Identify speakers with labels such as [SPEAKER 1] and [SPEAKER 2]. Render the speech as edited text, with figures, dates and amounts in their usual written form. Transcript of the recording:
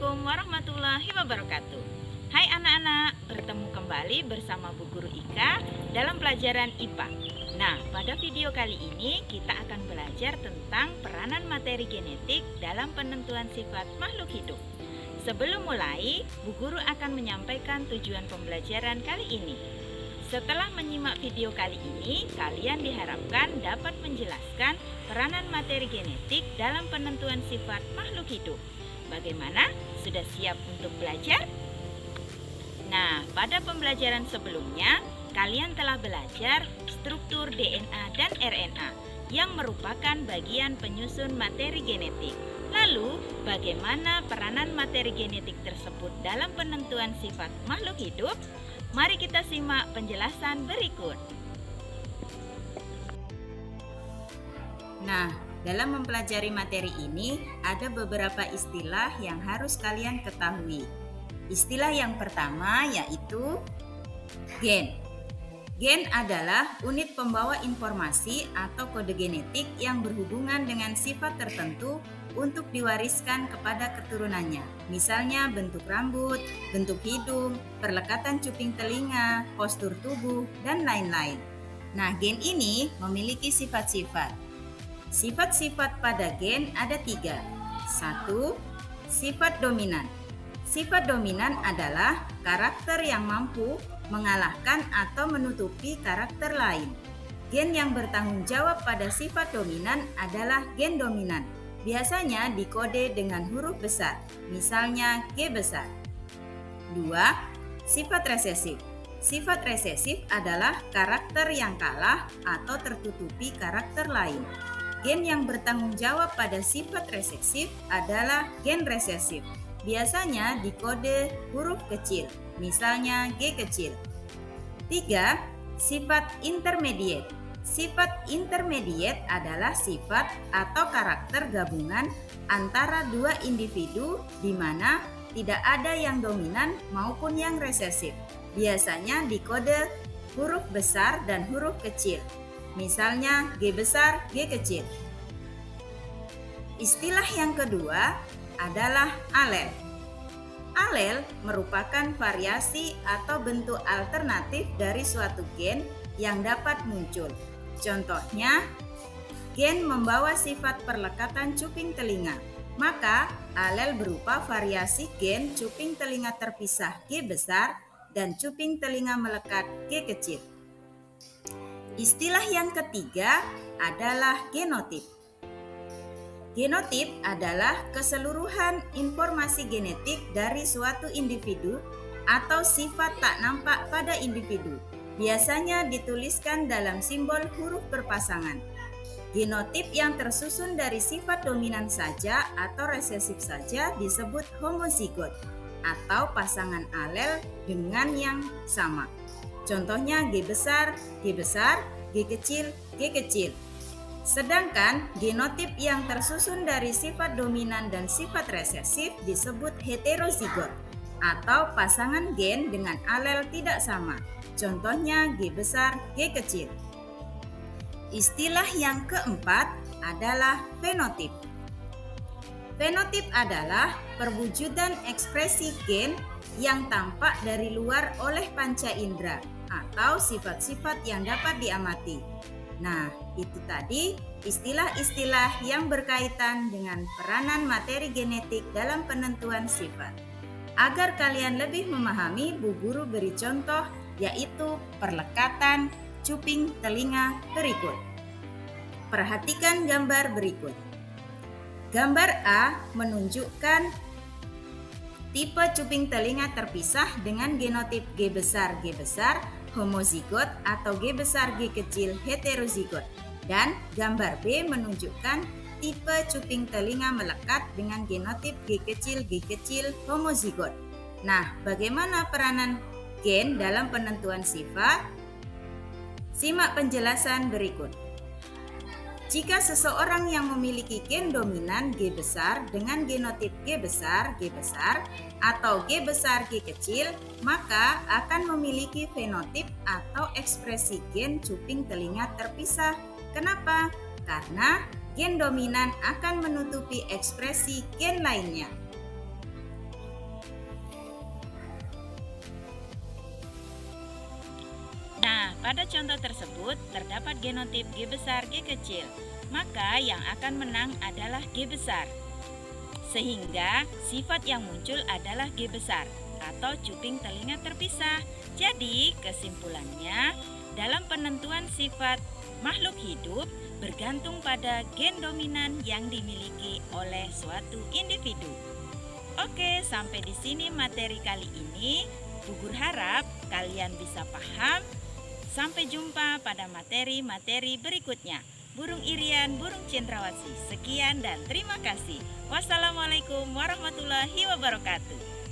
[SPEAKER 1] Assalamualaikum warahmatullahi wabarakatuh. Hai anak-anak, bertemu kembali bersama Bu Guru Ika dalam pelajaran IPA. Nah, pada video kali ini kita akan belajar tentang peranan materi genetik dalam penentuan sifat makhluk hidup. Sebelum mulai, Bu Guru akan menyampaikan tujuan pembelajaran kali ini. Setelah menyimak video kali ini, kalian diharapkan dapat menjelaskan peranan materi genetik dalam penentuan sifat makhluk hidup. Bagaimana? Sudah siap untuk belajar? Nah, pada pembelajaran sebelumnya, kalian telah belajar struktur DNA dan RNA yang merupakan bagian penyusun materi genetik. Lalu, bagaimana peranan materi genetik tersebut dalam penentuan sifat makhluk hidup? Mari kita simak penjelasan berikut. Nah, dalam mempelajari materi ini, ada beberapa istilah yang harus kalian ketahui. Istilah yang pertama yaitu gen. Gen adalah unit pembawa informasi atau kode genetik yang berhubungan dengan sifat tertentu untuk diwariskan kepada keturunannya. Misalnya bentuk rambut, bentuk hidung, perlekatan cuping telinga, postur tubuh, dan lain-lain. Nah, gen ini memiliki sifat-sifat. Sifat-sifat pada gen ada 3. 1. Sifat dominan. Sifat dominan adalah karakter yang mampu mengalahkan atau menutupi karakter lain. Gen yang bertanggung jawab pada sifat dominan adalah gen dominan. Biasanya dikode dengan huruf besar, misalnya G besar. 2. Sifat resesif. Sifat resesif adalah karakter yang kalah atau tertutupi karakter lain. Gen yang bertanggung jawab pada sifat resesif adalah gen resesif. Biasanya dikode huruf kecil, misalnya G kecil. 3. Sifat intermediate. Sifat intermediate adalah sifat atau karakter gabungan antara dua individu di mana tidak ada yang dominan maupun yang resesif. Biasanya dikode huruf besar dan huruf kecil. Misalnya G besar, G kecil. Istilah yang kedua adalah alel. Alel merupakan variasi atau bentuk alternatif dari suatu gen yang dapat muncul. Contohnya, gen membawa sifat perlekatan cuping telinga. Maka, alel berupa variasi gen cuping telinga terpisah G besar dan cuping telinga melekat G kecil. Istilah yang ketiga adalah genotip. Genotip adalah keseluruhan informasi genetik dari suatu individu atau sifat tak nampak pada individu. Biasanya dituliskan dalam simbol huruf berpasangan. Genotip yang tersusun dari sifat dominan saja atau resesif saja disebut homozigot atau pasangan alel dengan yang sama. Contohnya G besar, G besar, G kecil, G kecil. Sedangkan genotip yang tersusun dari sifat dominan dan sifat resesif disebut heterozigot atau pasangan gen dengan alel tidak sama. Contohnya G besar, G kecil. Istilah yang keempat adalah fenotip. Fenotip adalah perwujudan ekspresi gen yang tampak dari luar oleh panca indera atau sifat-sifat yang dapat diamati. Nah, itu tadi istilah-istilah yang berkaitan dengan peranan materi genetik dalam penentuan sifat. Agar kalian lebih memahami, Bu Guru beri contoh yaitu perlekatan cuping telinga berikut. Perhatikan gambar berikut. Gambar A menunjukkan tipe cuping telinga terpisah dengan genotip G besar homozigot atau G besar G kecil heterozigot. Dan gambar B menunjukkan tipe cuping telinga melekat dengan genotip G kecil homozigot. Nah, bagaimana peranan gen dalam penentuan sifat? Simak penjelasan berikut. Jika seseorang yang memiliki gen dominan G besar dengan genotip G besar atau G besar G kecil, maka akan memiliki fenotip atau ekspresi gen cuping telinga terpisah. Kenapa? Karena gen dominan akan menutupi ekspresi gen lainnya.
[SPEAKER 2] Pada contoh tersebut terdapat genotip G besar, G kecil, maka yang akan menang adalah G besar. Sehingga sifat yang muncul adalah G besar atau cuping telinga terpisah. Jadi kesimpulannya, dalam penentuan sifat makhluk hidup bergantung pada gen dominan yang dimiliki oleh suatu individu. Oke, sampai di sini materi kali ini. Bu Guru harap kalian bisa paham. Sampai jumpa pada materi-materi berikutnya. Burung Irian, burung cendrawasih. Sekian dan terima kasih. Wassalamualaikum warahmatullahi wabarakatuh.